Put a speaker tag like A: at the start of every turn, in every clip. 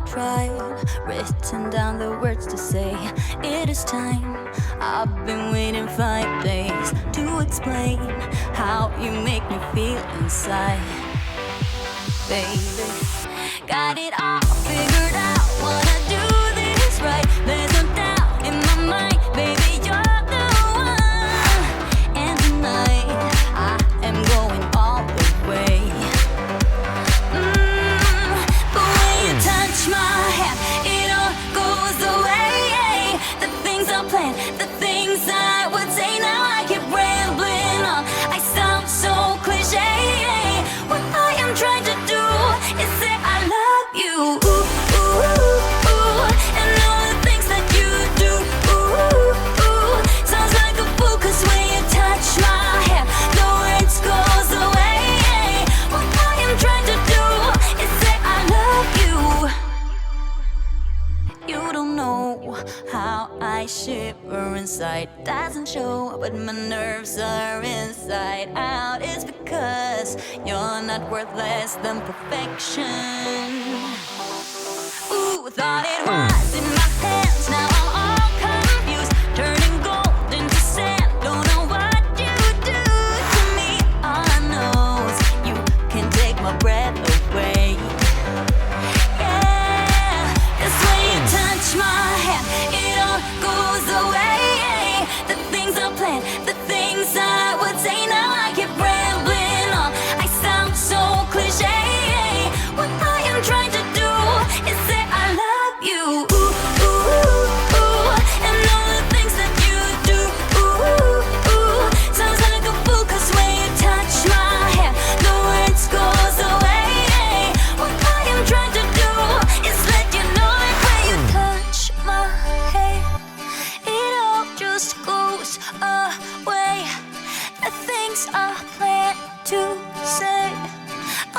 A: tried, written down the words to say. It is time. I've been waiting 5 days to explain how you make me feel inside. Baby, got it all figured out. Wanna do this right. There's no doubt in my mind, baby, you're the one. And tonight I am going all the way. The way you touch my hand, it all goes away. The things I planned, the things I would say, now I keep rambling on. I sound so cliche. What I am trying to do is say I love you. Ooh, ooh, ooh. And all the things that you do. Ooh, ooh. Sounds like a fool, 'cause when you touch my hair, the words goes away. What I am trying to do is say I love you. You don't know how I shiver inside. Doesn't show, but my nerves are inside out. It's because you're not worth less than perfection. Ooh, thought it was in my hands. Now I'm all confused, turning gold into sand. Don't know what you do to me. All I know is you can take my breath away. Yeah, this way you touch my hand, it all goes away. The things I planned, the things I would say, now I keep rambling on. I sound so cliche. What I am trying to do is say I love you. Ooh, ooh, ooh. And all the things that you do. Ooh, ooh. Sounds like a fool, 'cause when you touch my hair, the words goes away. What I am trying to do is let you know that when you touch my hair, it all just goes away. The things I plan to say.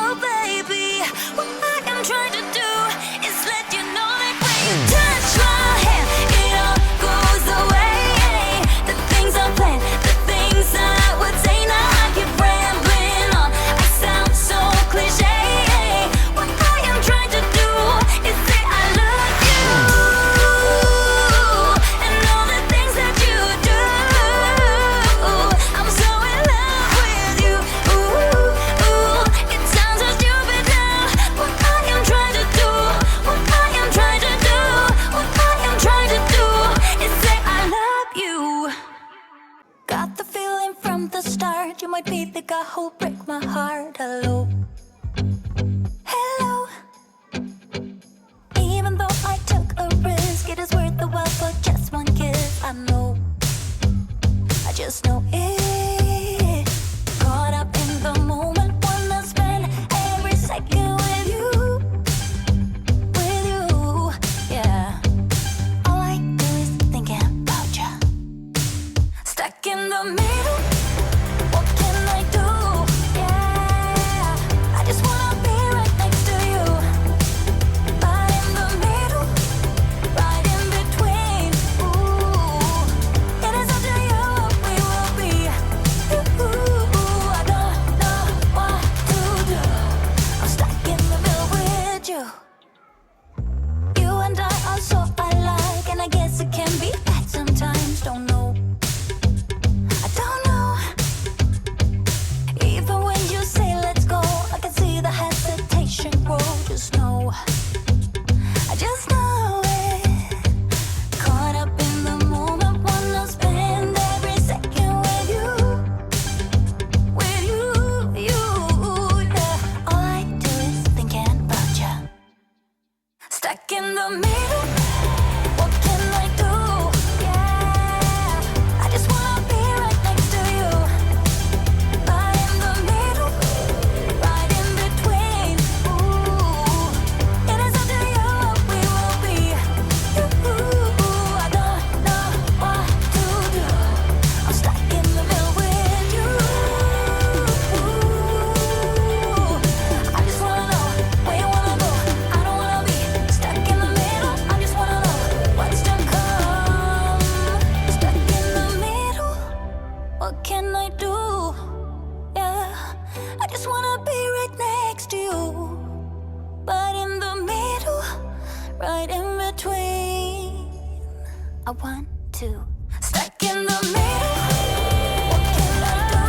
A: Oh baby, what I am trying to do is let you know that when you touch my hand, it all goes away. The things I plan, the things I would say, now I keep rambling on. I sound so cliche. What I am trying to do is say I love you. And all the things that you do. I'm so in love with you. Ooh, ooh. It sounds so stupid now. What I am trying to do, what I am trying to do, what I am trying to do is say I love you. Got the feeling from the start, you might be the guy who'll break my heart. Hello, hello. Even though I took a risk, it is worth the while for just one kiss. I know, I just know it. Caught up in the moment, wanna spend every second with you, yeah. All I do is thinking about you. Stuck in the middle, what can I do? Yeah, I just wanna be right next to you. Right in the middle, right in between. Ooh, it is up to you what we will be. Ooh, I don't know what to do. I'm stuck in the middle with you. You and I are so alike, and I guess it can be bad sometimes. Don't know, I don't know. Even when you say let's go, I can see the hesitation grow. Just know, I just know it. Caught up in the moment, wanna spend every second with you, yeah. All I do is thinking about you. Stuck in the middle, what can I do? Yeah, I just wanna be right next to you. Right in the middle, right in between. Ooh, it is up to you what we will be. Ooh, I don't know what to do. I'm stuck in the middle with you. I just wanna know where you wanna go. I don't wanna be stuck in the middle. I I want to. Stuck in the middle. What can I do?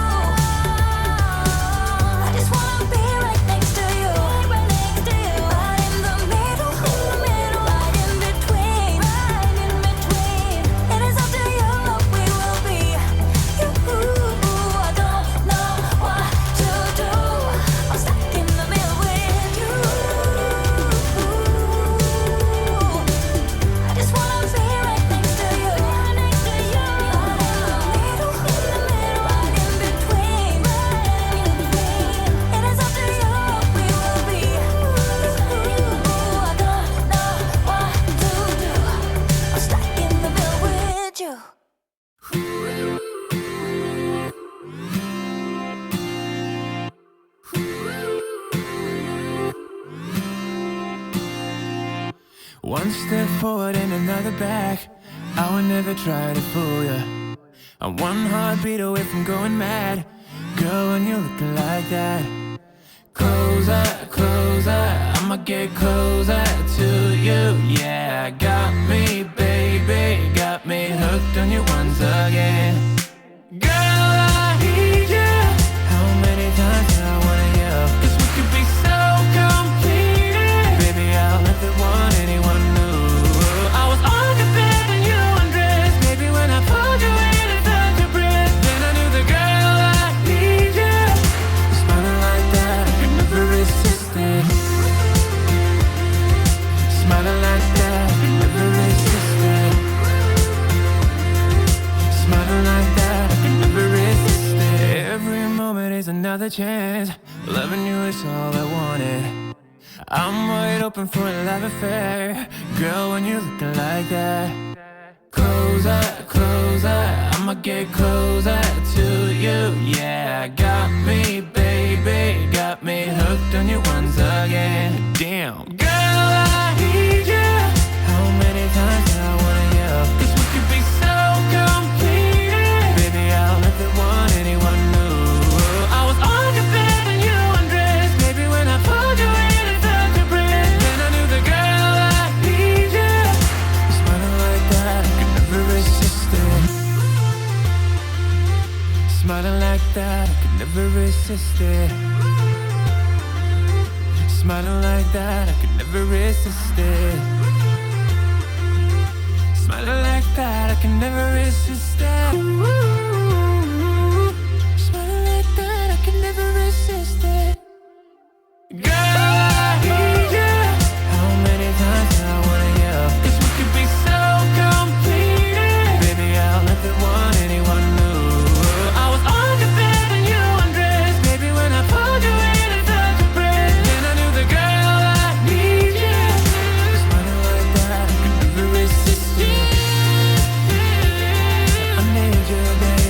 A: I just wanna be right next to you. Right in the middle. Right in between. It is up to you what we will be. I don't know what to do. I'm stuck in the middle with you. I just wanna be right next to you. Right in between. It is up to you what we will be. I don't know what to do. I'm stuck in the middle with you.
B: One step forward and another back. I would never try to fool ya. I'm one heartbeat away from going mad. Girl, when you're looking like that. Closer, closer, I'ma get closer to you. Yeah, got me, baby, got me hooked on you once again. Girl, I need you. How many times do I wanna yell? 'Cause we could be so complete. Baby, I'll never want anyone new. I was on the bed and you undressed. Baby, when I pulled you in and felt your breath, then I knew the girl I need you. Smiling like that, I could never resist it. Smiling like that, I could never resist it. Smiling like that, I could never resist it. Every moment is another chance. Loving you is all I wanted. I'm wide open for a love affair. Girl, when you're looking like that. Closer, closer, I'ma get closer to you. Yeah, got me, baby, got me hooked on you once again. Damn, girl, I need you. How many times do I wanna yell? 'Cause we could be so complete. Baby, I'll never want anyone new. I was on your bed and you undressed. Baby, when I pulled you in and felt your breath, then I knew the girl I need you. Smiling like that, I could never resist it. Smiling like that, I could never resist it. Smiling like that, I could never resist it. Smiling like that, I can never resist it. Smiling like that, I can never resist it. Girl, I need you. How many times do I wanna yell? 'Cause we could be so complete. Baby, I'll never want anyone new. I was on your bed and you undressed. Baby, when I pulled you in and felt your breath, then I knew the girl I need you. Smiling like that, I could never resist it. I need you, baby.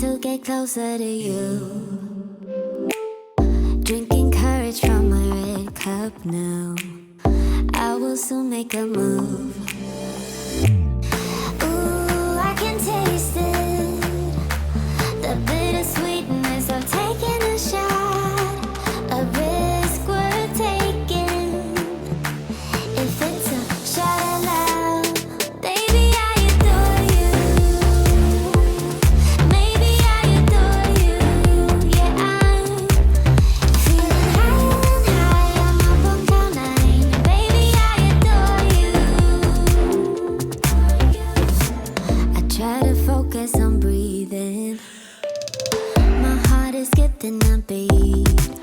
A: to get closer to you. Drinking courage from my red cup now. I will soon make a move. Ooh, I can taste it. The bittersweetness of taking a shot. A risk worth taking. If it's a shot of love, baby, I adore you. Maybe I adore you. Yeah, I'm feeling high, I'm up on cloud nine. Baby, I adore you. I try to focus on breathing. My heart is skipping a beat.